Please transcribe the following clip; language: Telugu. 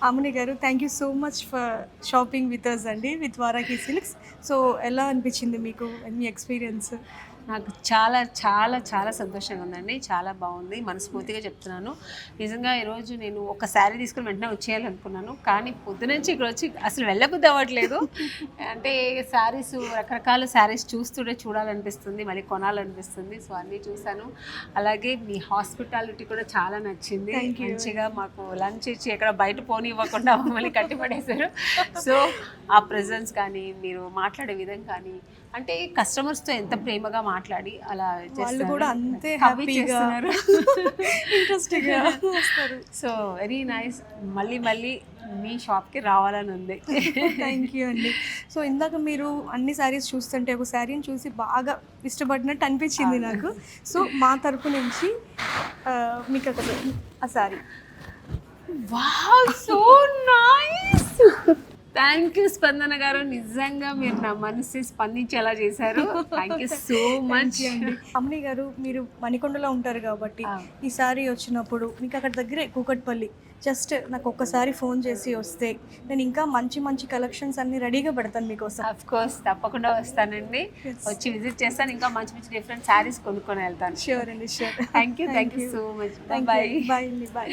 అమని గారు, thank you so much for shopping with us అండి, విత్ వారాహి సిల్క్స్. సో ఎలా అనిపించింది మీకు మీ ఎక్స్పీరియన్స్? నాకు చాలా చాలా చాలా సంతోషంగా ఉందండి. చాలా బాగుంది, మనస్ఫూర్తిగా చెప్తున్నాను. నిజంగా ఈరోజు నేను ఒక శారీ తీసుకుని వెంటనే వచ్చేయాలనుకున్నాను, కానీ పొద్దునుంచి ఇక్కడ వచ్చి అసలు వెళ్ళబుద్ధి అవ్వట్లేదు. అంటే శారీస్, రకరకాల శారీస్ చూడాలనిపిస్తుంది, మళ్ళీ కొనాలనిపిస్తుంది. సో అన్నీ చూశాను. అలాగే మీ హాస్పిటాలిటీ కూడా చాలా నచ్చింది. మంచిగా మాకు లంచ్ ఇచ్చి ఎక్కడ బయట పోనివ్వకుండా మమ్మల్ని కట్టిపడేశారు. సో ఆ ప్రెజెన్స్ కానీ, మీరు మాట్లాడే విధం కానీ, అంటే కస్టమర్స్తో ఎంత ప్రేమగా మాట్లాడి అలా వాళ్ళు కూడా అంతే హ్యాపీగా ఇంట్రెస్టింగ్గా వస్తారు. So very nice. మళ్ళీ మీ షాప్కి రావాలని ఉంది. థ్యాంక్ యూ అండి. సో ఇందాక మీరు అన్ని శారీస్ చూస్తుంటే ఒక శారీని చూసి బాగా ఇష్టపడినట్టు అనిపించింది నాకు. సో మా తరపు నుంచి మీకు అక్కడ ఆ sari. Wow, so nice. Thank you స్పందన గారు, నిజంగా మీరు నా మనసు స్పందించేలా చేశారు. థ్యాంక్ యూ సో మచ్ అండి. అమ్మని గారు, మీరు మణికొండలో ఉంటారు కాబట్టి ఈసారి వచ్చినప్పుడు మీకు అక్కడ దగ్గరే కూకట్పల్లి, జస్ట్ నాకు ఒక్కసారి ఫోన్ చేసి వస్తే నేను ఇంకా మంచి మంచి కలెక్షన్స్ అన్ని రెడీగా పెడతాను మీకోసం. ఆఫ్ కోర్స్, తప్పకుండా వస్తానండి. వచ్చి విజిట్ చేస్తాను, ఇంకా మంచి మంచి డిఫరెంట్ శారీస్ కొనుక్కొని వెళ్తాను. ష్యూర్ అండి, sure. Thank you so much. Bye bye అండి, బాయ్.